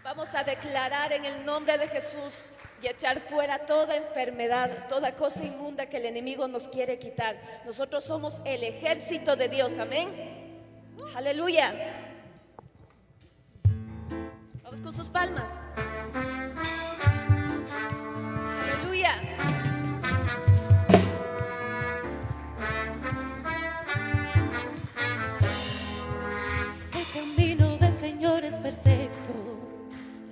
Vamos a declarar en el nombre de Jesús y echar fuera toda enfermedad, toda cosa inmunda que el enemigo nos quiere quitar. Nosotros somos el ejército de Dios, amén. Aleluya. Vamos con sus palmas. Aleluya. El camino del Señor es perfecto,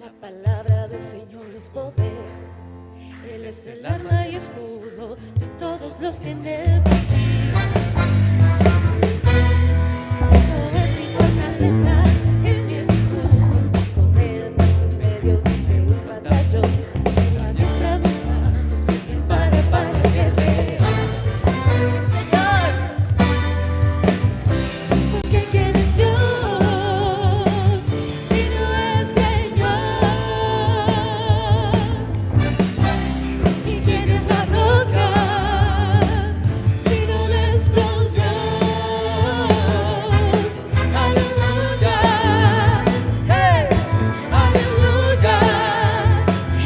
la palabra del Señor es poder. Él es el arma y escudo de todos los que en él confían. No es mi fortaleza, es mi escudo, con él paso en medio de un batallón. La diestra mis manos me para que vea. Señor, Porque ¿quién es Dios si no es Señor? ¿Y quién es la roca si no nuestro Dios? Aleluya, hey, aleluya,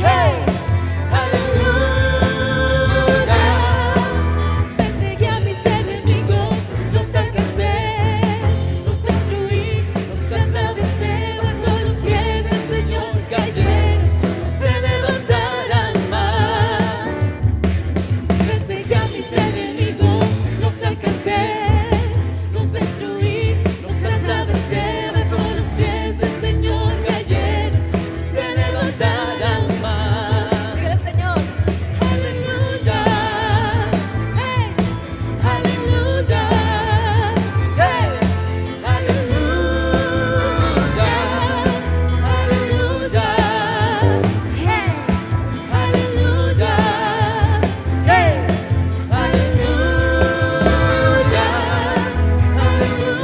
hey, aleluya. Perseguí a mis enemigos, los alcancé, los destruí, los atravesé, bajo los pies del Señor cayeron, se levantarán más. Perseguí a mis enemigos, los alcancé, los destruí, los atravesé, bajo los pies del Señor cayeron, se levantarán más. dígale Señor. Aleluya, hey, aleluya, hey, aleluya, aleluya, hey, aleluya, hey, aleluya, aleluya.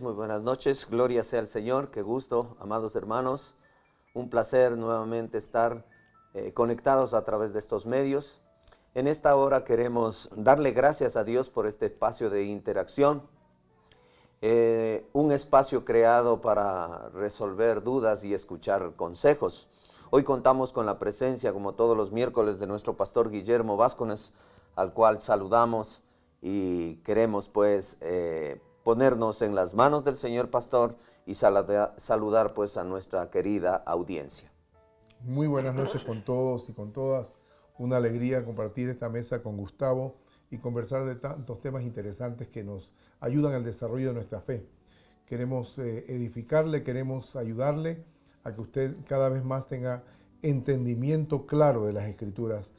muy buenas noches, gloria sea al Señor, qué gusto, amados hermanos, un placer nuevamente estar conectados a través de estos medios. En esta hora queremos darle gracias a Dios por este espacio de interacción, un espacio creado para resolver dudas y escuchar consejos. Hoy contamos con la presencia, como todos los miércoles, de nuestro pastor Guillermo Vázquez, al cual saludamos y queremos pues ponernos en las manos del Señor Pastor y saludar pues a nuestra querida audiencia. Muy buenas noches con todos y con todas. Una alegría compartir esta mesa con Gustavo y conversar de tantos temas interesantes que nos ayudan al desarrollo de nuestra fe. Queremos edificarle, queremos ayudarle a que usted cada vez más tenga entendimiento claro de las Escrituras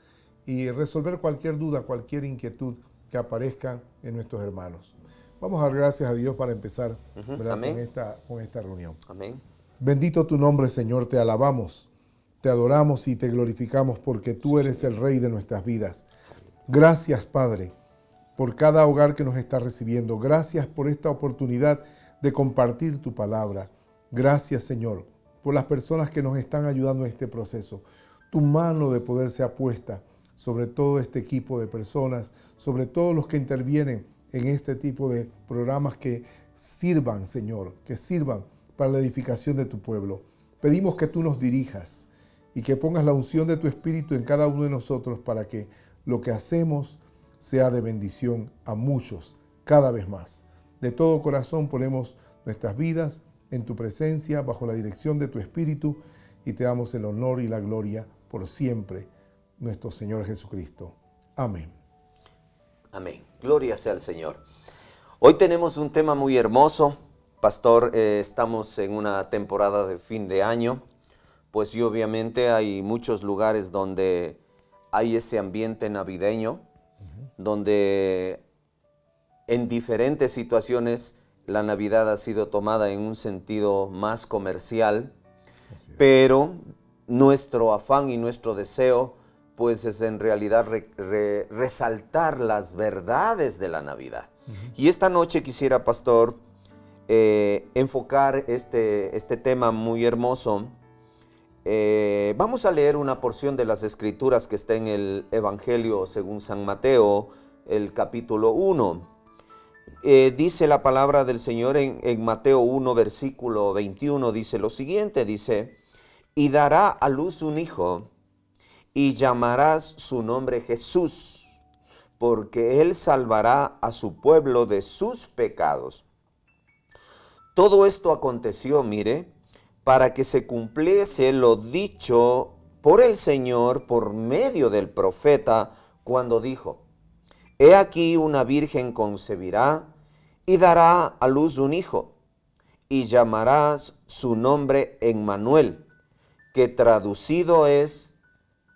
y resolver cualquier duda, cualquier inquietud que aparezca en nuestros hermanos. Vamos a dar gracias a Dios para empezar, ¿verdad? con esta reunión. Amén. Bendito tu nombre, Señor, te alabamos, te adoramos y te glorificamos porque tú eres el Rey de nuestras vidas. Gracias, Padre, por cada hogar que nos está recibiendo. Gracias por esta oportunidad de compartir tu palabra. Gracias, Señor, por las personas que nos están ayudando en este proceso. Tu mano de poder sea puesta sobre todo este equipo de personas, sobre todos los que intervienen en este tipo de programas que sirvan, Señor, que sirvan para la edificación de tu pueblo. Pedimos que tú nos dirijas y que pongas la unción de tu Espíritu en cada uno de nosotros para que lo que hacemos sea de bendición a muchos, cada vez más. De todo corazón ponemos nuestras vidas en tu presencia, bajo la dirección de tu Espíritu, y te damos el honor y la gloria por siempre, nuestro Señor Jesucristo. Amén. Amén. Gloria sea al Señor. Hoy tenemos un tema muy hermoso. Pastor, estamos en una temporada de fin de año, pues y obviamente hay muchos lugares donde hay ese ambiente navideño, donde en diferentes situaciones la Navidad ha sido tomada en un sentido más comercial, pero nuestro afán y nuestro deseo pues es en realidad resaltar las verdades de la Navidad. Y esta noche quisiera, Pastor, enfocar este tema muy hermoso. Vamos a leer una porción de las Escrituras que está en el Evangelio según San Mateo, el capítulo 1. Dice la palabra del Señor en Mateo 1, versículo 21, dice lo siguiente, dice: y dará a luz un hijo, y llamarás su nombre Jesús, porque él salvará a su pueblo de sus pecados. Todo esto aconteció, mire, para que se cumpliese lo dicho por el Señor por medio del profeta, cuando dijo: he aquí una virgen concebirá y dará a luz un hijo, y llamarás su nombre Emmanuel, que traducido es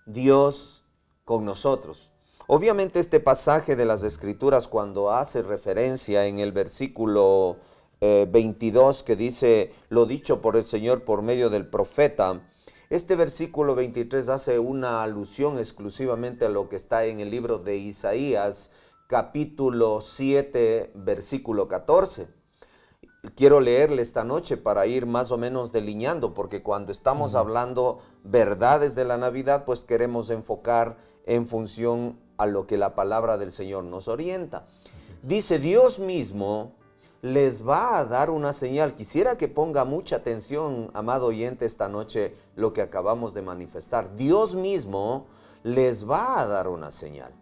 Dios con nosotros. Obviamente este pasaje de las Escrituras, cuando hace referencia en el versículo 22 que dice lo dicho por el Señor por medio del profeta, este versículo 23 hace una alusión exclusivamente a lo que está en el libro de Isaías, capítulo 7, versículo 14. Quiero leerle esta noche para ir más o menos delineando, porque cuando estamos hablando verdades de la Navidad, pues queremos enfocar en función a lo que la palabra del Señor nos orienta. Dice: Dios mismo les va a dar una señal. Quisiera que ponga mucha atención, amado oyente, esta noche lo que acabamos de manifestar. Dios mismo les va a dar una señal.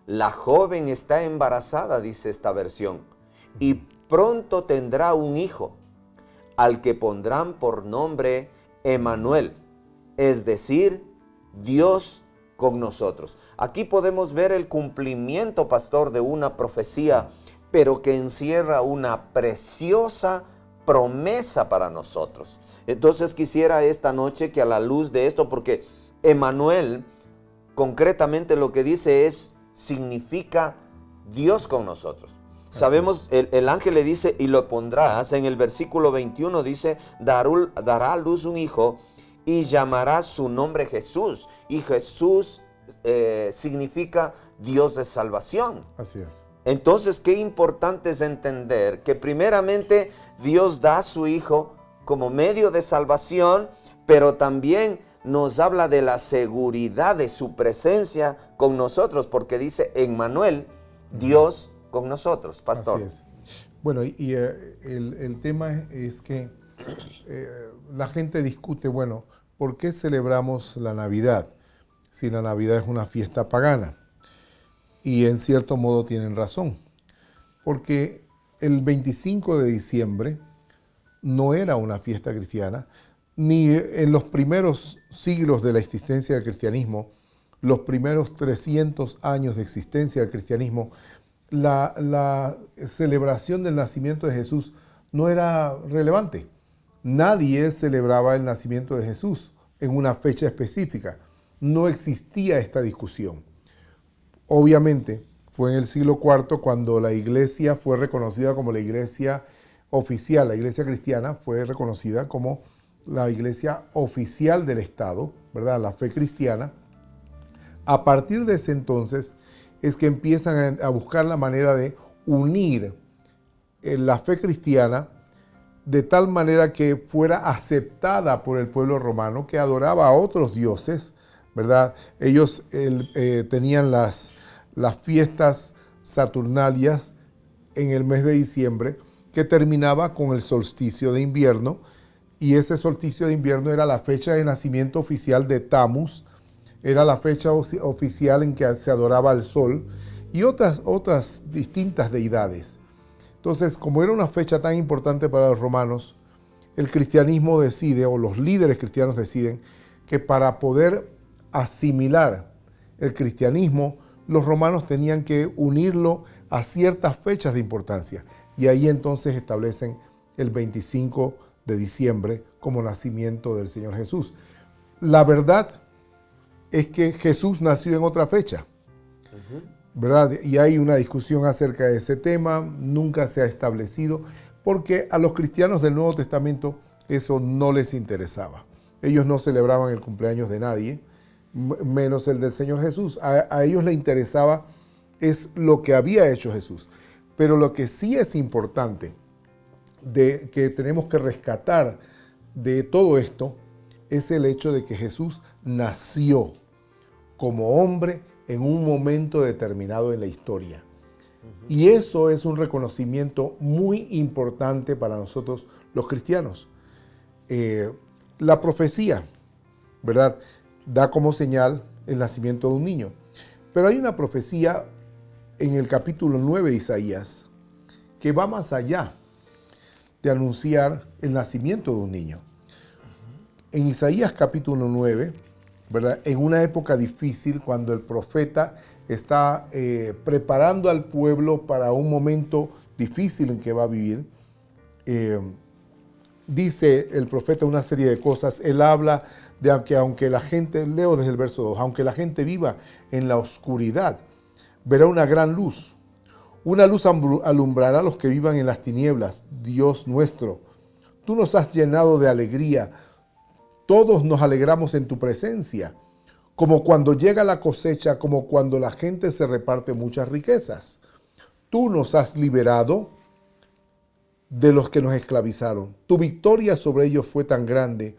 La joven está embarazada, dice esta versión, y pronto tendrá un hijo, al que pondrán por nombre Emmanuel, es decir, Dios con nosotros. Aquí podemos ver el cumplimiento, pastor, de una profecía, pero que encierra una preciosa promesa para nosotros. Entonces quisiera esta noche que a la luz de esto, porque Emmanuel, concretamente lo que dice significa Dios con nosotros. Sabemos, el ángel le dice, y lo pondrás, en el versículo 21 dice, dará a luz un hijo y llamará su nombre Jesús. Y Jesús significa Dios de salvación. Así es. Entonces, qué importante es entender que primeramente Dios da a su Hijo como medio de salvación, pero también nos habla de la seguridad de su presencia con nosotros, porque dice Emmanuel, Dios con nosotros, pastor. Así es. Bueno, el tema es que la gente discute, bueno, ¿por qué celebramos la Navidad? Si la Navidad es una fiesta pagana. Y en cierto modo tienen razón, porque el 25 de diciembre no era una fiesta cristiana, ni en los primeros siglos de la existencia del cristianismo, los primeros 300 años de existencia del cristianismo, la celebración del nacimiento de Jesús no era relevante. Nadie celebraba el nacimiento de Jesús en una fecha específica. No existía esta discusión. Obviamente, fue en el siglo IV cuando la iglesia fue reconocida como la iglesia oficial, la iglesia cristiana fue reconocida como la iglesia oficial del Estado, ¿verdad? La fe cristiana. A partir de ese entonces es que empiezan a buscar la manera de unir la fe cristiana de tal manera que fuera aceptada por el pueblo romano que adoraba a otros dioses, ¿verdad? Ellos tenían las fiestas saturnalias en el mes de diciembre, que terminaba con el solsticio de invierno, y ese solsticio de invierno era la fecha de nacimiento oficial de Tammuz, era la fecha oficial en que se adoraba al sol y otras distintas deidades. Entonces, como era una fecha tan importante para los romanos, el cristianismo decide, o los líderes cristianos deciden, que para poder asimilar el cristianismo, los romanos tenían que unirlo a ciertas fechas de importancia. Y ahí entonces establecen el 25 de diciembre como nacimiento del Señor Jesús. La verdad es que Jesús nació en otra fecha, ¿verdad? Y hay una discusión acerca de ese tema, nunca se ha establecido, porque a los cristianos del Nuevo Testamento eso no les interesaba. Ellos no celebraban el cumpleaños de nadie, menos el del Señor Jesús. A ellos les interesaba es lo que había hecho Jesús. Pero lo que sí es importante, que tenemos que rescatar de todo esto, es el hecho de que Jesús nació como hombre en un momento determinado en la historia. Y eso es un reconocimiento muy importante para nosotros los cristianos. La profecía, ¿verdad?, da como señal el nacimiento de un niño. Pero hay una profecía en el capítulo 9 de Isaías que va más allá de anunciar el nacimiento de un niño. En Isaías capítulo 9, ¿verdad?, en una época difícil, cuando el profeta está preparando al pueblo para un momento difícil en que va a vivir, dice el profeta una serie de cosas. Él habla de que aunque la gente, leo desde el verso 2, aunque la gente viva en la oscuridad, verá una gran luz. Una luz alumbrará a los que vivan en las tinieblas. Dios nuestro, tú nos has llenado de alegría. Todos nos alegramos en tu presencia, como cuando llega la cosecha, como cuando la gente se reparte muchas riquezas. Tú nos has liberado de los que nos esclavizaron. Tu victoria sobre ellos fue tan grande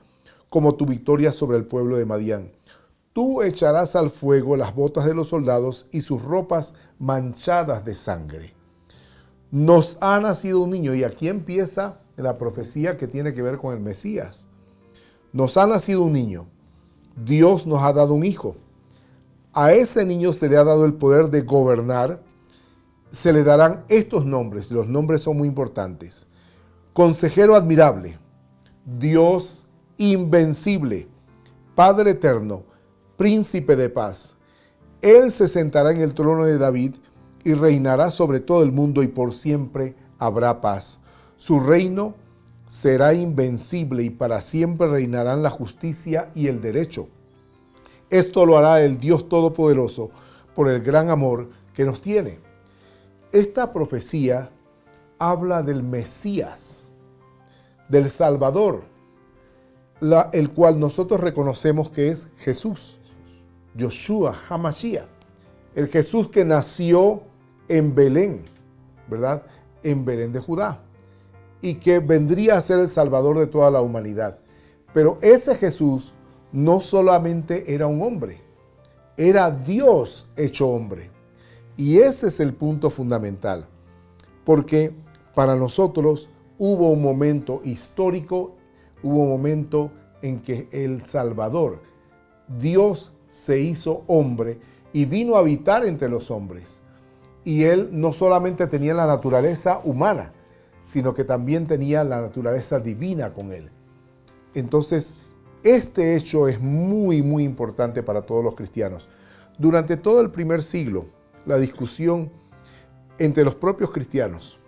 como tu victoria sobre el pueblo de Madián. Tú echarás al fuego las botas de los soldados y sus ropas manchadas de sangre. Nos ha nacido un niño, y aquí empieza la profecía que tiene que ver con el Mesías. Nos ha nacido un niño. Dios nos ha dado un hijo. A ese niño se le ha dado el poder de gobernar. Se le darán estos nombres. Los nombres son muy importantes. Consejero admirable, Dios invencible, Padre eterno, Príncipe de paz. Él se sentará en el trono de David y reinará sobre todo el mundo, y por siempre habrá paz. Su reino será invencible y para siempre reinarán la justicia y el derecho. Esto lo hará el Dios Todopoderoso por el gran amor que nos tiene. Esta profecía habla del Mesías, del Salvador, el cual nosotros reconocemos que es Jesús, Yoshua HaMashiach, el Jesús que nació en Belén, ¿verdad? En Belén de Judá, y que vendría a ser el Salvador de toda la humanidad. Pero ese Jesús no solamente era un hombre, era Dios hecho hombre. Y ese es el punto fundamental, porque para nosotros hubo un momento histórico, hubo un momento en que el Salvador, Dios, se hizo hombre y vino a habitar entre los hombres. Y Él no solamente tenía la naturaleza humana, sino que también tenía la naturaleza divina con Él. Entonces, este hecho es muy, muy importante para todos los cristianos. Durante todo el primer siglo, la discusión entre los propios cristianos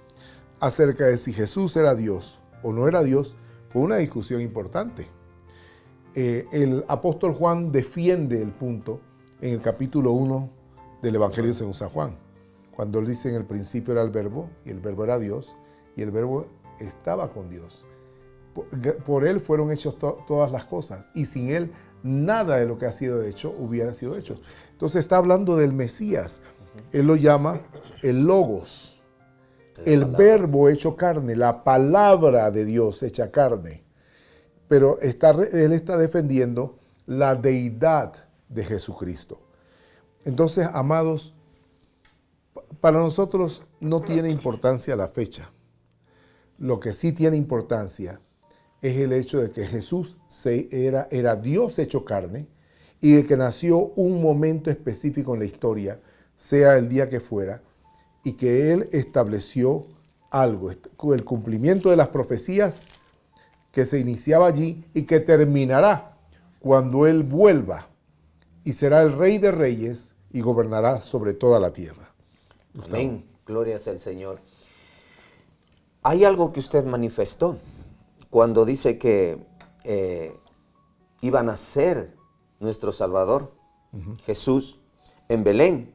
acerca de si Jesús era Dios o no era Dios fue una discusión importante. El apóstol Juan defiende el punto en el capítulo 1 del Evangelio según San Juan, cuando él dice: en el principio era el verbo, y el verbo era Dios, y el verbo estaba con Dios. Por él fueron hechas todas las cosas, y sin él nada de lo que ha sido hecho hubiera sido hecho. Entonces está hablando del Mesías. Él lo llama el Logos, el verbo hecho carne, la palabra de Dios hecha carne. Pero él está defendiendo la deidad de Jesucristo. Entonces, amados, para nosotros no tiene importancia la fecha. Lo que sí tiene importancia es el hecho de que Jesús era Dios hecho carne, y de que nació un momento específico en la historia, sea el día que fuera, y que Él estableció algo, el cumplimiento de las profecías que se iniciaba allí y que terminará cuando Él vuelva, y será el Rey de Reyes y gobernará sobre toda la tierra. Amén. Gloria sea al Señor. Hay algo que usted manifestó cuando dice que iba a nacer nuestro Salvador, Jesús, en Belén.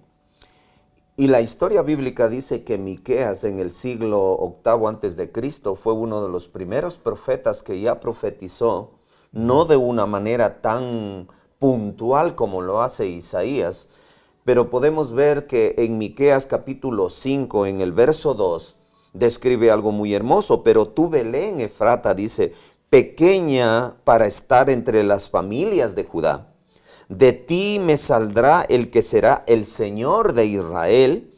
Y la historia bíblica dice que Miqueas en el siglo VIII antes de Cristo fue uno de los primeros profetas que ya profetizó, no de una manera tan puntual como lo hace Isaías, pero podemos ver que en Miqueas capítulo 5, en el verso 2, describe algo muy hermoso. Pero tú, Belén Efrata, dice, pequeña para estar entre las familias de Judá. De ti me saldrá el que será el Señor de Israel,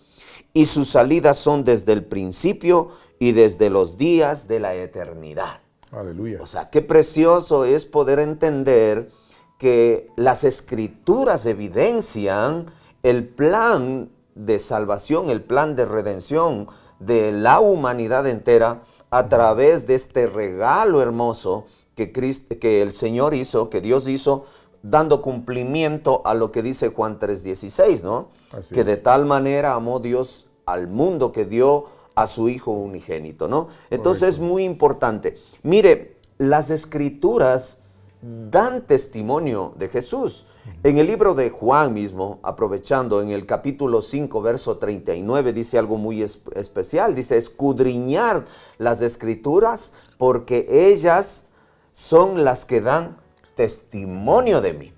y sus salidas son desde el principio y desde los días de la eternidad. Aleluya. O sea, qué precioso es poder entender que las Escrituras evidencian el plan de salvación, el plan de redención de la humanidad entera a través de este regalo hermoso que el Señor hizo, que Dios hizo, dando cumplimiento a lo que dice Juan 3:16, ¿no? Así que es. de tal manera amó Dios al mundo que dio a su Hijo unigénito, ¿no? Entonces Correcto. es muy importante. Mire, las Escrituras dan testimonio de Jesús. En el libro de Juan mismo, aprovechando, en el capítulo 5, verso 39, dice algo muy especial. Dice: escudriñar las Escrituras porque ellas son las que dan testimonio de mí.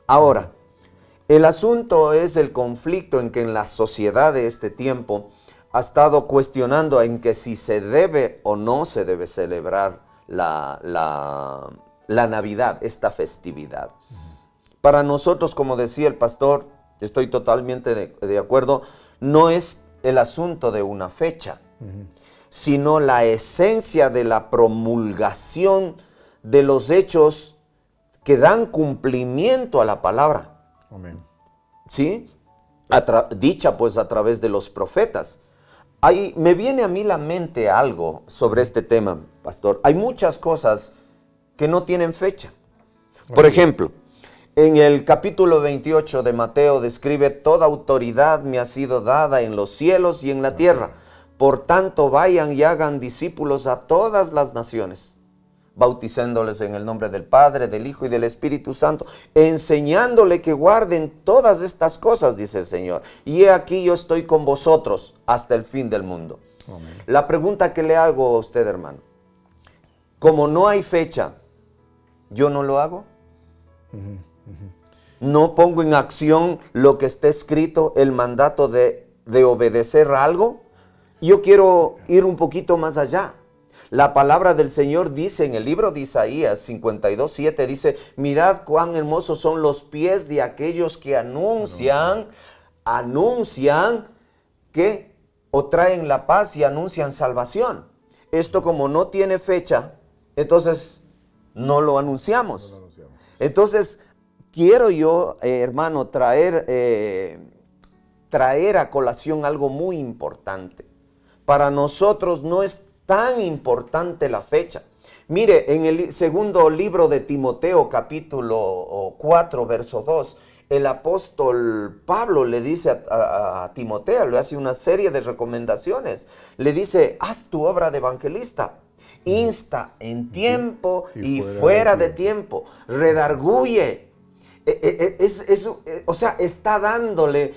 Ahora, el asunto es el conflicto en que en la sociedad de este tiempo ha estado cuestionando en que si se debe o no se debe celebrar la Navidad, esta festividad. Para nosotros, como decía el pastor, estoy totalmente de acuerdo, no es el asunto de una fecha, sino la esencia de la promulgación de los hechos que dan cumplimiento a la palabra. Amén. ¿Sí? Dicha pues a través de los profetas. Me viene a mí la mente algo sobre este tema, pastor. Hay muchas cosas que no tienen fecha. Por ejemplo, en el capítulo 28 de Mateo describe: toda autoridad me ha sido dada en los cielos y en la tierra. Por tanto, vayan y hagan discípulos a todas las naciones, bautizándoles en el nombre del Padre, del Hijo y del Espíritu Santo, enseñándole que guarden todas estas cosas, dice el Señor. Y he aquí yo estoy con vosotros hasta el fin del mundo. Amén. La pregunta que le hago a usted, hermano, como no hay fecha, ¿yo no lo hago? ¿No pongo en acción lo que está escrito, el mandato de de obedecer algo, yo quiero ir un poquito más allá. La palabra del Señor dice en el libro de Isaías 52:7, dice, mirad cuán hermosos son los pies de aquellos que anuncian que o traen la paz y anuncian salvación. Esto como no tiene fecha, entonces no lo anunciamos. Entonces, quiero yo, hermano, traer a colación algo muy importante. Para nosotros no es tan importante la fecha. Mire, en el segundo libro de Timoteo, capítulo 4, verso 2, el apóstol Pablo le dice a Timoteo, le hace una serie de recomendaciones. Le dice, haz tu obra de evangelista. Insta en tiempo y fuera de tiempo. Redarguye. O sea, está dándole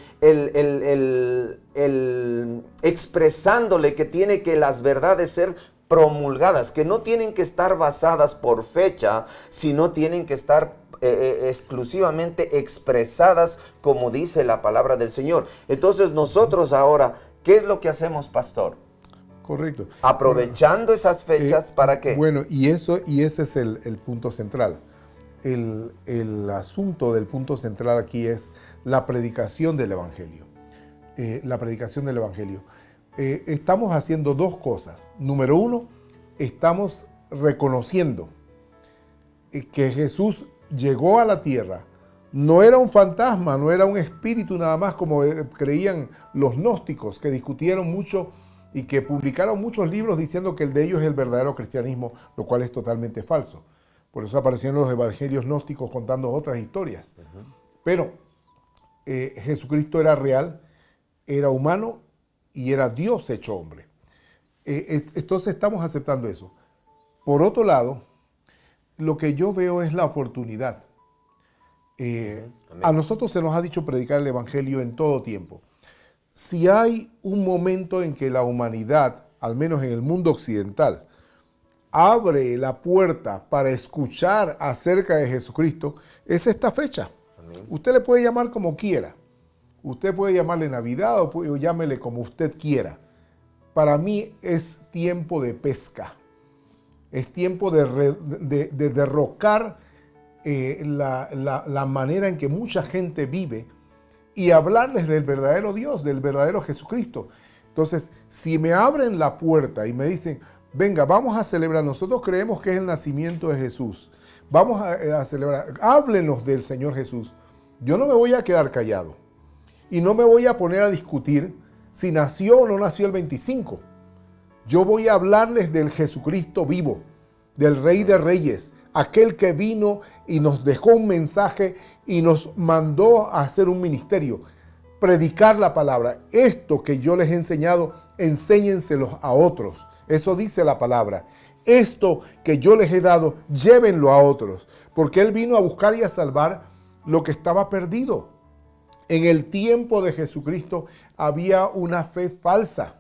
expresándole que tiene que las verdades ser promulgadas, que no tienen que estar basadas por fecha, sino tienen que estar exclusivamente expresadas como dice la palabra del Señor. Entonces nosotros ahora, ¿qué es lo que hacemos, pastor? Correcto. Aprovechando esas fechas, ¿para qué? Bueno, y ese es el punto central. El asunto del punto central aquí es la predicación del Evangelio. La predicación del Evangelio. Estamos haciendo dos cosas. Número uno, estamos reconociendo que Jesús llegó a la tierra. No era un fantasma, no era un espíritu nada más como creían los gnósticos, que discutieron mucho y que publicaron muchos libros diciendo que el de ellos es el verdadero cristianismo, lo cual es totalmente falso. Por eso aparecieron los evangelios gnósticos contando otras historias. Pero Jesucristo era real, era humano y era Dios hecho hombre. Entonces estamos aceptando eso. Por otro lado, lo que yo veo es la oportunidad. A nosotros se nos ha dicho predicar el evangelio en todo tiempo. Si hay un momento en que la humanidad, al menos en el mundo occidental, abre la puerta para escuchar acerca de Jesucristo, es esta fecha. Amén. Usted le puede llamar como quiera. Usted puede llamarle Navidad o llámele como usted quiera. Para mí es tiempo de pesca. Es tiempo de derrocar la manera en que mucha gente vive y hablarles del verdadero Dios, del verdadero Jesucristo. Entonces, si me abren la puerta y me dicen, venga, vamos a celebrar, nosotros creemos que es el nacimiento de Jesús, vamos a celebrar, háblenos del Señor Jesús. Yo no me voy a quedar callado y no me voy a poner a discutir si nació o no nació el 25. Yo voy a hablarles del Jesucristo vivo, del Rey de Reyes, aquel que vino y nos dejó un mensaje y nos mandó a hacer un ministerio, predicar la palabra. Esto que yo les he enseñado, enséñenselos a otros. Eso dice la palabra. Esto que yo les he dado, llévenlo a otros, porque Él vino a buscar y a salvar lo que estaba perdido. En el tiempo de Jesucristo había una fe falsa.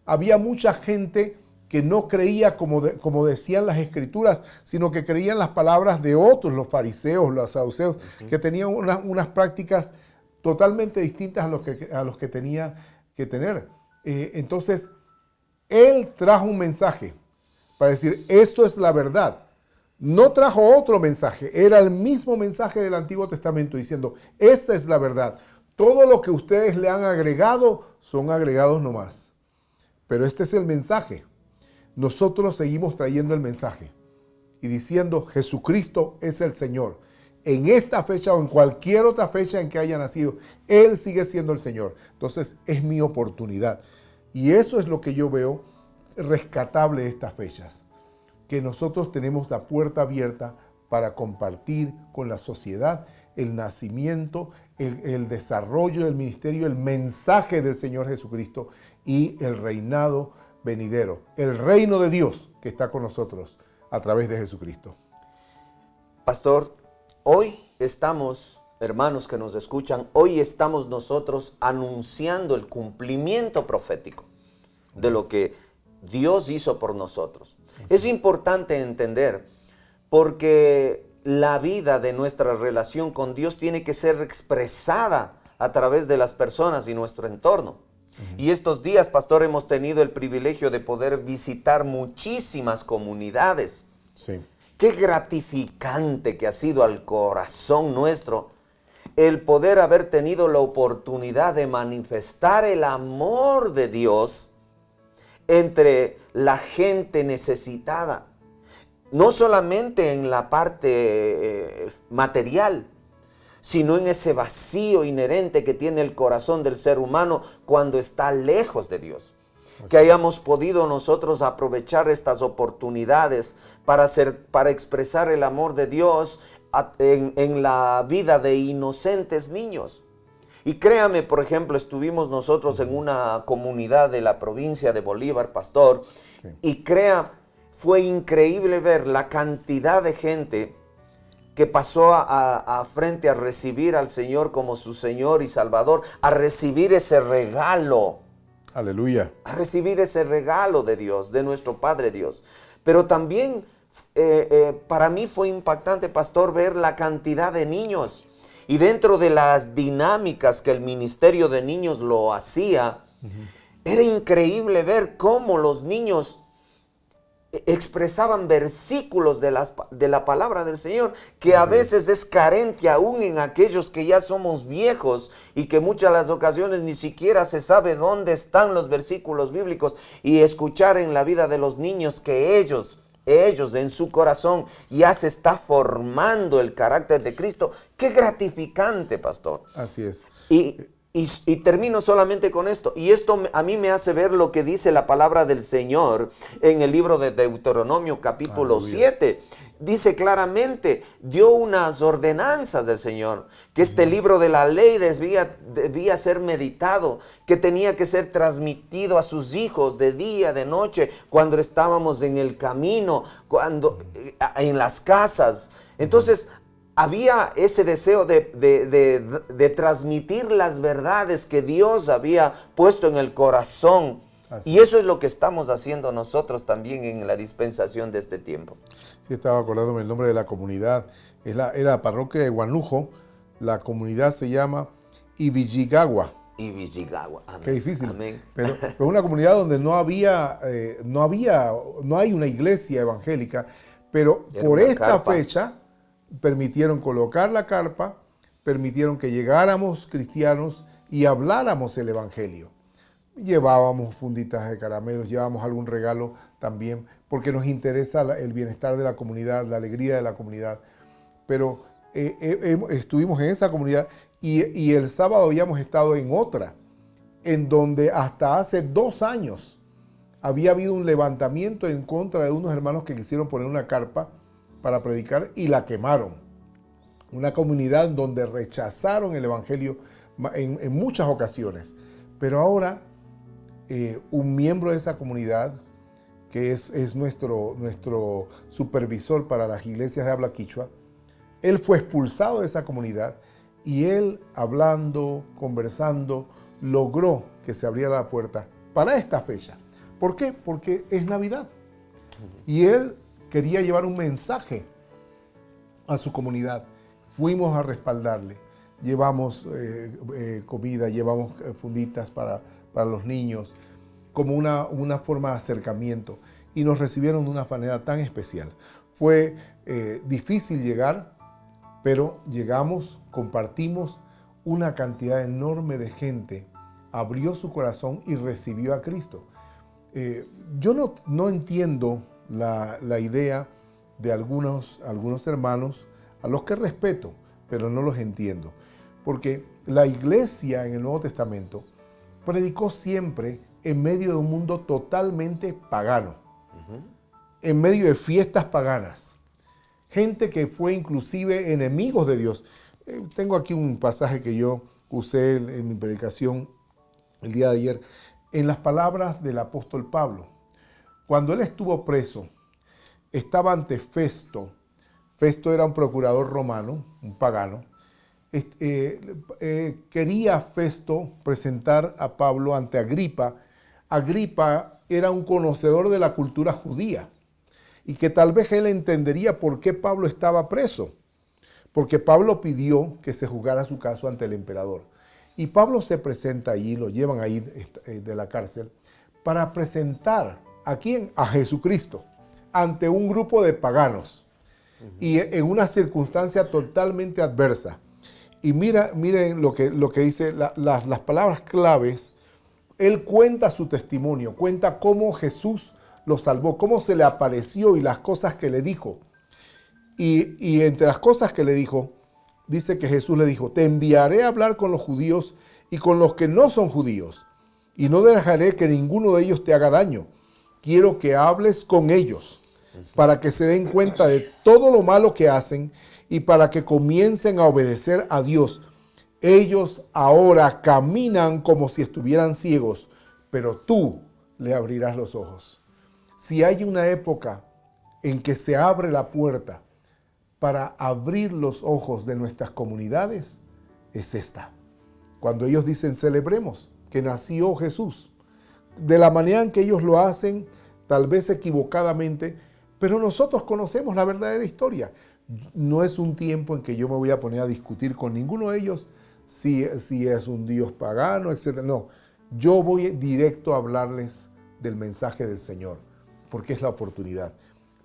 Había mucha gente que no creía como decían las Escrituras, sino que creían las palabras de otros, los fariseos, los saduceos, que tenían unas prácticas totalmente distintas a los que tenía que tener. Entonces, Él trajo un mensaje para decir, esto es la verdad. No trajo otro mensaje, era el mismo mensaje del Antiguo Testamento diciendo, esta es la verdad. Todo lo que ustedes le han agregado son agregados nomás. Pero este es el mensaje. Nosotros seguimos trayendo el mensaje y diciendo, Jesucristo es el Señor. En esta fecha o en cualquier otra fecha en que haya nacido, Él sigue siendo el Señor. Entonces, es mi oportunidad. Y eso es lo que yo veo rescatable de estas fechas. Que nosotros tenemos la puerta abierta para compartir con la sociedad el nacimiento, el desarrollo del ministerio, el mensaje del Señor Jesucristo y el reinado venidero, el reino de Dios que está con nosotros a través de Jesucristo. Pastor, hoy estamos, hermanos que nos escuchan, hoy estamos nosotros anunciando el cumplimiento profético de lo que Dios hizo por nosotros. Es importante entender porque la vida de nuestra relación con Dios tiene que ser expresada a través de las personas y nuestro entorno. Y estos días, pastor, hemos tenido el privilegio de poder visitar muchísimas comunidades. Sí. Qué gratificante que ha sido al corazón nuestro el poder haber tenido la oportunidad de manifestar el amor de Dios entre la gente necesitada. No solamente en la parte material, sino en ese vacío inherente que tiene el corazón del ser humano cuando está lejos de Dios. Que hayamos podido nosotros aprovechar estas oportunidades para expresar el amor de Dios en la vida de inocentes niños. Y créame, por ejemplo, estuvimos nosotros en una comunidad de la provincia de Bolívar, pastor, Sí. y fue increíble ver la cantidad de gente que pasó a frente a recibir al Señor como su Señor y Salvador, a recibir ese regalo. Aleluya. A recibir ese regalo de Dios, de nuestro Padre Dios. Pero también para mí fue impactante, pastor, ver la cantidad de niños. Y dentro de las dinámicas que el Ministerio de Niños lo hacía, era increíble ver cómo los niños expresaban versículos de la palabra del Señor, que a veces es carente aún en aquellos que ya somos viejos y que muchas de las ocasiones ni siquiera se sabe dónde están los versículos bíblicos, y escuchar en la vida de los niños que ellos en su corazón ya se está formando el carácter de Cristo. Qué gratificante, pastor. Así es. Y termino solamente con esto. Y esto a mí me hace ver lo que dice la palabra del Señor en el libro de Deuteronomio capítulo 7. Dice claramente, dio unas ordenanzas del Señor, que este libro de la ley debía ser meditado, que tenía que ser transmitido a sus hijos de día, de noche, cuando estábamos en el camino, en las casas. Entonces, había ese deseo de transmitir las verdades que Dios había puesto en el corazón. Y eso es lo que estamos haciendo nosotros también en la dispensación de este tiempo. Sí, estaba acordándome el nombre de la comunidad. Era la parroquia de Guanujo. La comunidad se llama Ibilligagua. Ibilligagua. Amén. Qué difícil. Amén. Pero una comunidad donde no hay una iglesia evangélica, pero Era por una esta carpa. fecha permitieron colocar la carpa, permitieron que llegáramos cristianos y habláramos el evangelio. Llevábamos funditas de caramelos, llevábamos algún regalo también, porque nos interesa el bienestar de la comunidad, la alegría de la comunidad. Pero estuvimos en esa comunidad y el sábado habíamos estado en otra, en donde hasta hace 2 años había habido un levantamiento en contra de unos hermanos que quisieron poner una carpa para predicar y la quemaron. Una comunidad donde rechazaron el evangelio en muchas ocasiones. Pero ahora un miembro de esa comunidad, que es nuestro supervisor para las iglesias de habla quichua, él fue expulsado de esa comunidad y él, hablando, conversando, logró que se abriera la puerta para esta fecha. ¿Por qué? Porque es Navidad. Y él quería llevar un mensaje a su comunidad. Fuimos a respaldarle. Llevamos comida, llevamos funditas para los niños, como una forma de acercamiento. Y nos recibieron de una manera tan especial. Fue difícil llegar, pero llegamos, compartimos, una cantidad enorme de gente abrió su corazón y recibió a Cristo. Yo no entiendo la idea de algunos hermanos a los que respeto, pero no los entiendo. Porque la iglesia en el Nuevo Testamento predicó siempre en medio de un mundo totalmente pagano, en medio de fiestas paganas, gente que fue inclusive enemigos de Dios. Tengo aquí un pasaje que yo usé en mi predicación el día de ayer, en las palabras del apóstol Pablo. Cuando él estuvo preso, estaba ante Festo. Festo era un procurador romano, un pagano. Quería Festo presentar a Pablo ante Agripa. Agripa era un conocedor de la cultura judía y que tal vez él entendería por qué Pablo estaba preso, porque Pablo pidió que se juzgara su caso ante el emperador. Y Pablo se presenta allí, lo llevan ahí de la cárcel, para presentar ¿a quién? A Jesucristo, ante un grupo de paganos, y en una circunstancia totalmente adversa. Y miren lo que dice, las palabras claves. Él cuenta su testimonio, cuenta cómo Jesús lo salvó, cómo se le apareció y las cosas que le dijo. Y entre las cosas que le dijo, dice que Jesús le dijo: te enviaré a hablar con los judíos y con los que no son judíos, y no dejaré que ninguno de ellos te haga daño. Quiero que hables con ellos para que se den cuenta de todo lo malo que hacen y para que comiencen a obedecer a Dios. Ellos ahora caminan como si estuvieran ciegos, pero tú le abrirás los ojos. Si hay una época en que se abre la puerta para abrir los ojos de nuestras comunidades, es esta. Cuando ellos dicen: celebremos que nació Jesús. De la manera en que ellos lo hacen, tal vez equivocadamente, pero nosotros conocemos la verdadera historia. No es un tiempo en que yo me voy a poner a discutir con ninguno de ellos si es un Dios pagano, etc. No, yo voy directo a hablarles del mensaje del Señor, porque es la oportunidad.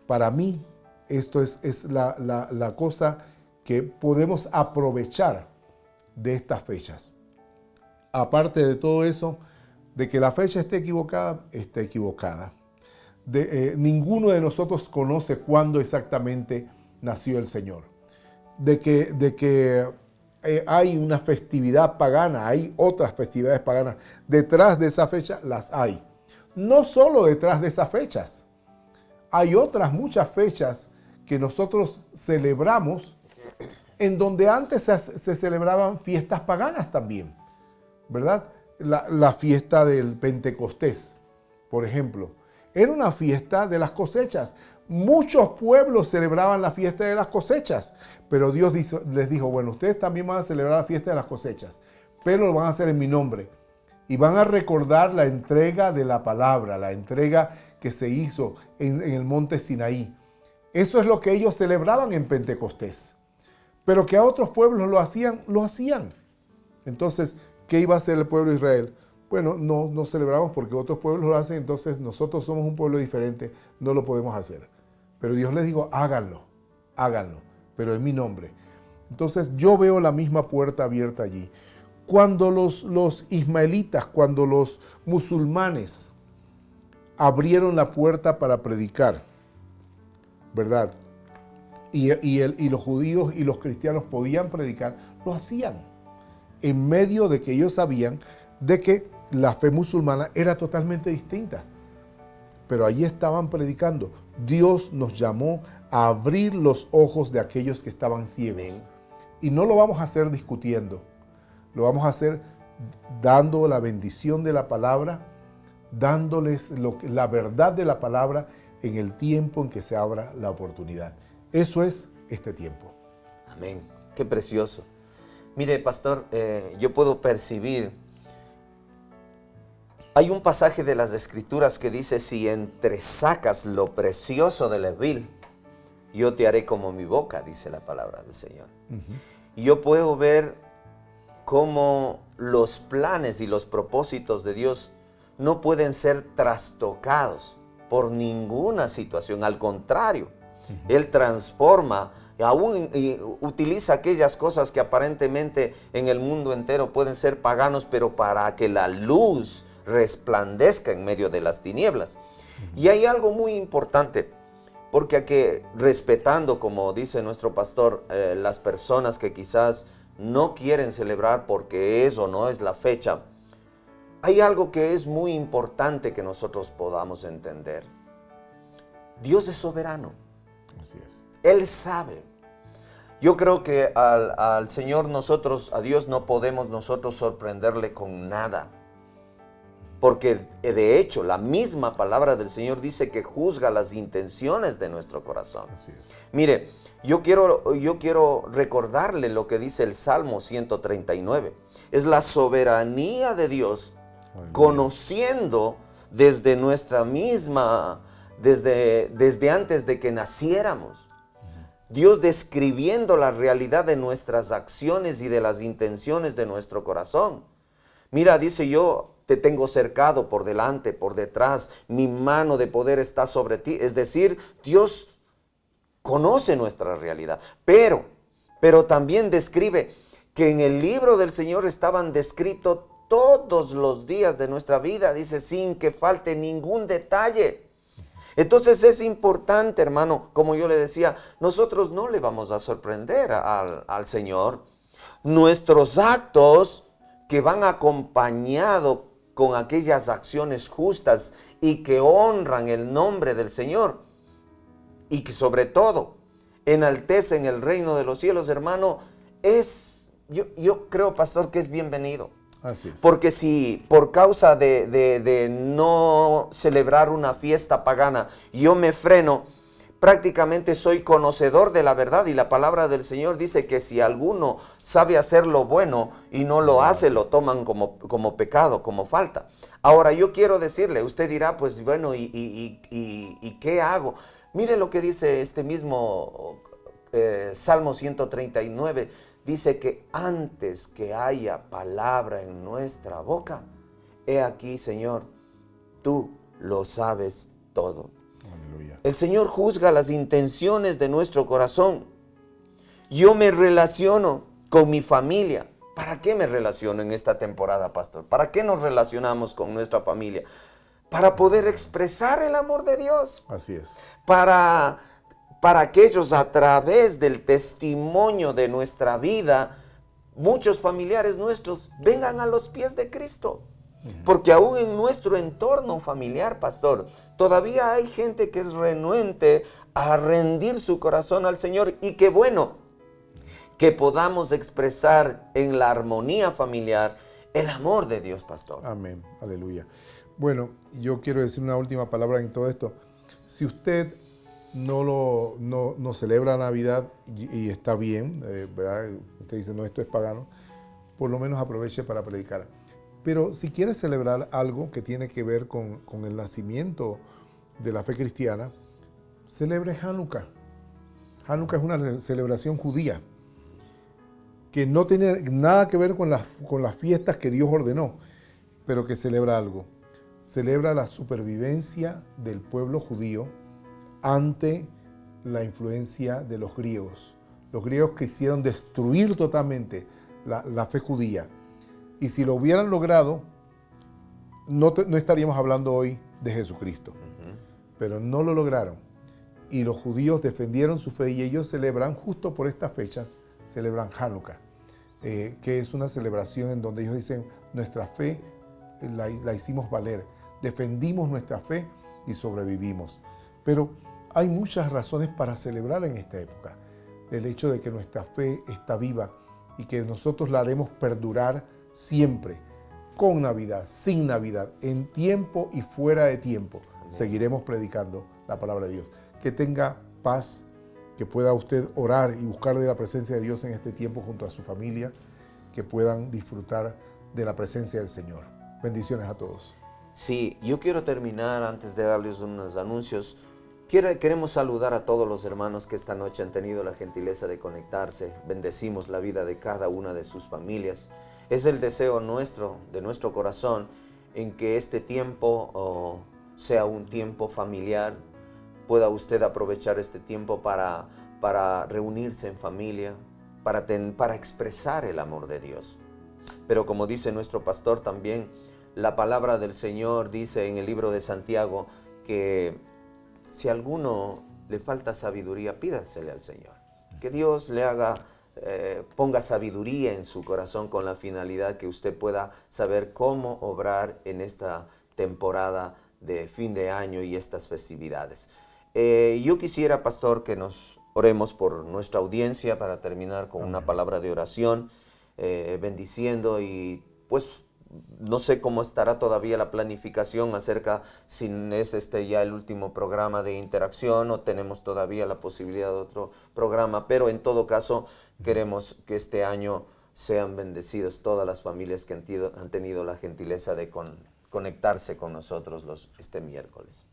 Para mí, esto es la cosa que podemos aprovechar de estas fechas. Aparte de todo eso, de que la fecha esté equivocada, está equivocada. Ninguno de nosotros conoce cuándo exactamente nació el Señor. De que hay una festividad pagana, hay otras festividades paganas. Detrás de esa fecha las hay. No solo detrás de esas fechas. Hay otras muchas fechas que nosotros celebramos en donde antes se celebraban fiestas paganas también, ¿verdad? La fiesta del Pentecostés, por ejemplo, era una fiesta de las cosechas. Muchos pueblos celebraban la fiesta de las cosechas, pero Dios les dijo: bueno, ustedes también van a celebrar la fiesta de las cosechas, pero lo van a hacer en mi nombre. Y van a recordar la entrega de la palabra, la entrega que se hizo en el monte Sinaí. Eso es lo que ellos celebraban en Pentecostés. Pero que a otros pueblos lo hacían. Entonces, ¿qué iba a hacer el pueblo de Israel? Bueno, no celebramos porque otros pueblos lo hacen, entonces nosotros somos un pueblo diferente, no lo podemos hacer. Pero Dios les dijo: háganlo, pero en mi nombre. Entonces yo veo la misma puerta abierta allí. Cuando los ismaelitas, cuando los musulmanes abrieron la puerta para predicar, ¿verdad? Y los judíos y los cristianos podían predicar, lo hacían. En medio de que ellos sabían de que la fe musulmana era totalmente distinta. Pero allí estaban predicando. Dios nos llamó a abrir los ojos de aquellos que estaban ciegos. Amén. Y no lo vamos a hacer discutiendo. Lo vamos a hacer dando la bendición de la palabra, dándoles la verdad de la palabra en el tiempo en que se abra la oportunidad. Eso es este tiempo. Amén. Qué precioso. Mire, pastor, yo puedo percibir. Hay un pasaje de las Escrituras que dice: si entresacas lo precioso del vil, yo te haré como mi boca, dice la palabra del Señor. Y yo puedo ver cómo los planes y los propósitos de Dios no pueden ser trastocados por ninguna situación. Al contrario, Él transforma, aún utiliza aquellas cosas que aparentemente en el mundo entero pueden ser paganos, pero para que la luz resplandezca en medio de las tinieblas. Y hay algo muy importante, porque aquí, respetando, como dice nuestro pastor, las personas que quizás no quieren celebrar porque es o no es la fecha, hay algo que es muy importante que nosotros podamos entender. Dios es soberano. Así es. Él sabe. Yo creo que al Señor a Dios no podemos nosotros sorprenderle con nada. Porque de hecho la misma palabra del Señor dice que juzga las intenciones de nuestro corazón. Así es. Mire, yo quiero recordarle lo que dice el Salmo 139. Es la soberanía de Dios, conociendo desde nuestra misma, desde antes de que naciéramos. Dios describiendo la realidad de nuestras acciones y de las intenciones de nuestro corazón. Mira, dice, yo te tengo cercado por delante, por detrás, mi mano de poder está sobre ti. Es decir, Dios conoce nuestra realidad, pero también describe que en el libro del Señor estaban descritos todos los días de nuestra vida, dice, sin que falte ningún detalle. Entonces es importante, hermano, como yo le decía, nosotros no le vamos a sorprender al Señor. Nuestros actos que van acompañados con aquellas acciones justas y que honran el nombre del Señor y que sobre todo enaltecen el reino de los cielos, hermano, yo creo, pastor, que es bienvenido. Así es. Porque si por causa de no celebrar una fiesta pagana yo me freno, prácticamente soy conocedor de la verdad, y la palabra del Señor dice que si alguno sabe hacer lo bueno y no lo hace, lo toman como pecado, como falta. Ahora yo quiero decirle, usted dirá, pues bueno, ¿y qué hago? Mire lo que dice este mismo Salmo 139. Dice que antes que haya palabra en nuestra boca, he aquí, Señor, tú lo sabes todo. Aleluya. El Señor juzga las intenciones de nuestro corazón. Yo me relaciono con mi familia. ¿Para qué me relaciono en esta temporada, pastor? ¿Para qué nos relacionamos con nuestra familia? Para poder expresar el amor de Dios. Así es. Para que ellos, a través del testimonio de nuestra vida, muchos familiares nuestros vengan a los pies de Cristo. Porque aún en nuestro entorno familiar, pastor, todavía hay gente que es renuente a rendir su corazón al Señor, y qué bueno que podamos expresar en la armonía familiar el amor de Dios, pastor. Amén. Aleluya. Bueno, yo quiero decir una última palabra en todo esto. Si usted no celebra Navidad y está bien, ¿verdad? Usted dice, no, esto es pagano, por lo menos aproveche para predicar. Pero si quiere celebrar algo que tiene que ver con el nacimiento de la fe cristiana, celebre Hanukkah. Hanukkah es una celebración judía que no tiene nada que ver con las fiestas que Dios ordenó, pero que celebra algo. Celebra la supervivencia del pueblo judío ante la influencia de los griegos. Los griegos quisieron destruir totalmente la fe judía. Y si lo hubieran logrado, no estaríamos hablando hoy de Jesucristo. Pero no lo lograron. Y los judíos defendieron su fe, y ellos celebran, justo por estas fechas, celebran Hanukkah, que es una celebración en donde ellos dicen, nuestra fe la hicimos valer, defendimos nuestra fe y sobrevivimos. Pero hay muchas razones para celebrar en esta época. El hecho de que nuestra fe está viva y que nosotros la haremos perdurar siempre, con Navidad, sin Navidad, en tiempo y fuera de tiempo. Seguiremos predicando la palabra de Dios. Que tenga paz, que pueda usted orar y buscar de la presencia de Dios en este tiempo junto a su familia, que puedan disfrutar de la presencia del Señor. Bendiciones a todos. Sí, yo quiero terminar antes de darles unos anuncios. Queremos saludar a todos los hermanos que esta noche han tenido la gentileza de conectarse. Bendecimos la vida de cada una de sus familias. Es el deseo nuestro, de nuestro corazón, en que este tiempo sea un tiempo familiar. Pueda usted aprovechar este tiempo para reunirse en familia, para expresar el amor de Dios. Pero como dice nuestro pastor también, la palabra del Señor dice en el libro de Santiago que si a alguno le falta sabiduría, pídasele al Señor. Que Dios le ponga sabiduría en su corazón con la finalidad que usted pueda saber cómo obrar en esta temporada de fin de año y estas festividades. Yo quisiera, pastor, que nos oremos por nuestra audiencia para terminar con una palabra de oración, bendiciendo, y pues no sé cómo estará todavía la planificación acerca si es ya el último programa de interacción o tenemos todavía la posibilidad de otro programa, pero en todo caso queremos que este año sean bendecidos todas las familias que han tenido la gentileza de conectarse con nosotros este miércoles.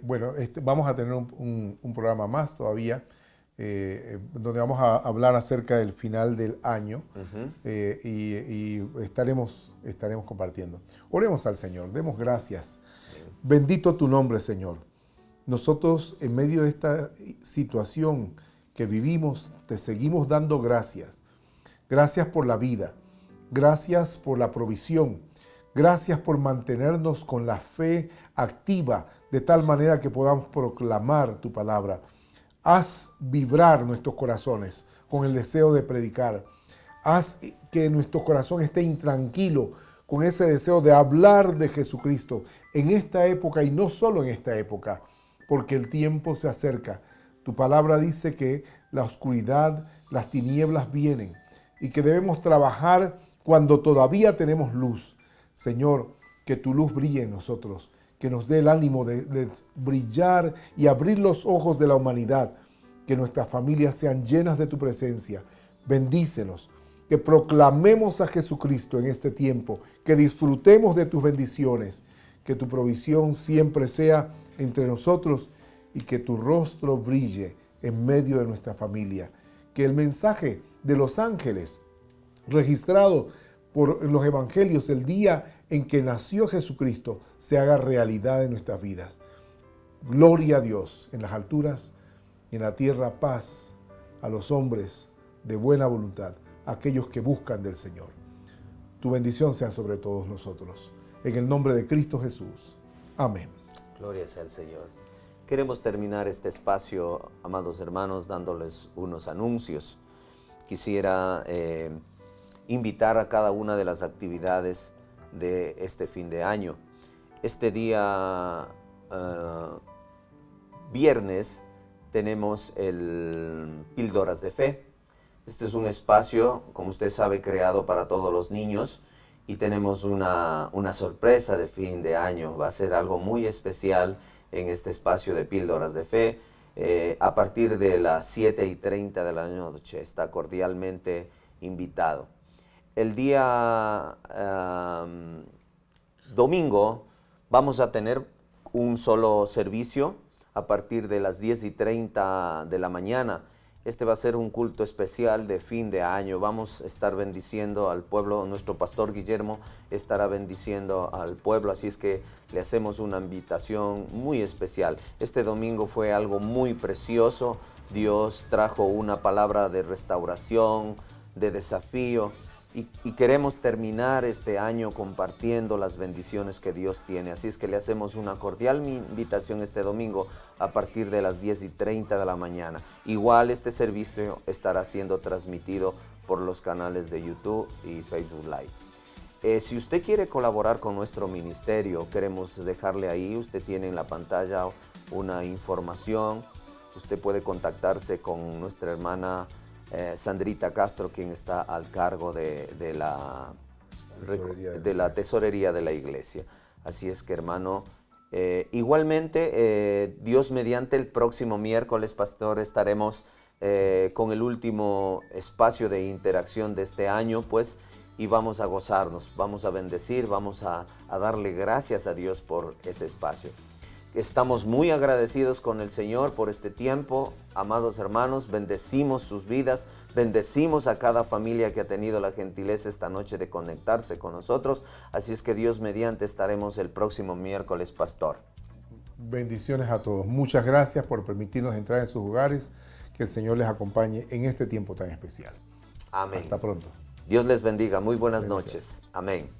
Bueno, vamos a tener un programa más todavía, donde vamos a hablar acerca del final del año y estaremos compartiendo. Oremos al Señor, demos gracias. Bendito tu nombre, Señor. Nosotros, en medio de esta situación que vivimos, te seguimos dando gracias. Gracias por la vida, gracias por la provisión, gracias por mantenernos con la fe activa, de tal manera que podamos proclamar tu palabra. Haz vibrar nuestros corazones con el deseo de predicar. Haz que nuestro corazón esté intranquilo con ese deseo de hablar de Jesucristo en esta época y no solo en esta época, porque el tiempo se acerca. Tu palabra dice que la oscuridad, las tinieblas vienen y que debemos trabajar cuando todavía tenemos luz. Señor, que tu luz brille en nosotros, que nos dé el ánimo de brillar y abrir los ojos de la humanidad, que nuestras familias sean llenas de tu presencia. Bendícenos, que proclamemos a Jesucristo en este tiempo, que disfrutemos de tus bendiciones, que tu provisión siempre sea entre nosotros y que tu rostro brille en medio de nuestra familia. Que el mensaje de los ángeles registrado por los evangelios el día en que nació Jesucristo se haga realidad en nuestras vidas. Gloria a Dios en las alturas y en la tierra paz a los hombres de buena voluntad, aquellos que buscan del Señor. Tu bendición sea sobre todos nosotros. En el nombre de Cristo Jesús. Amén. Gloria sea al Señor. Queremos terminar este espacio, amados hermanos, dándoles unos anuncios. Quisiera invitar a cada una de las actividades de este fin de año. Este día viernes tenemos el Píldoras de Fe. Este es un espacio, como usted sabe, creado para todos los niños y tenemos una sorpresa de fin de año. Va a ser algo muy especial en este espacio de Píldoras de Fe. A partir de las 7:30 de la noche está cordialmente invitado. El día domingo vamos a tener un solo servicio a partir de las 10:30 de la mañana. Este va a ser un culto especial de fin de año. Vamos a estar bendiciendo al pueblo. Nuestro pastor Guillermo estará bendiciendo al pueblo, así es que le hacemos una invitación muy especial. Este domingo fue algo muy precioso. Dios trajo una palabra de restauración, de desafío, y queremos terminar este año compartiendo las bendiciones que Dios tiene. Así es que le hacemos una cordial invitación este domingo a partir de las 10:30 de la mañana. Igual este servicio estará siendo transmitido por los canales de YouTube y Facebook Live. Si usted quiere colaborar con nuestro ministerio, queremos dejarle ahí, usted tiene en la pantalla una información. Usted puede contactarse con nuestra hermana Sandrita Castro, quien está al cargo de la tesorería de la iglesia. Así es que, hermano, igualmente, Dios mediante, el próximo miércoles, pastor, estaremos con el último espacio de interacción de este año, pues, y vamos a gozarnos, vamos a bendecir, vamos a darle gracias a Dios por ese espacio. Estamos muy agradecidos con el Señor por este tiempo, amados hermanos, bendecimos sus vidas, bendecimos a cada familia que ha tenido la gentileza esta noche de conectarse con nosotros, así es que Dios mediante estaremos el próximo miércoles, pastor. Bendiciones a todos, muchas gracias por permitirnos entrar en sus hogares, que el Señor les acompañe en este tiempo tan especial. Amén. Hasta pronto. Dios les bendiga, muy buenas noches. Amén.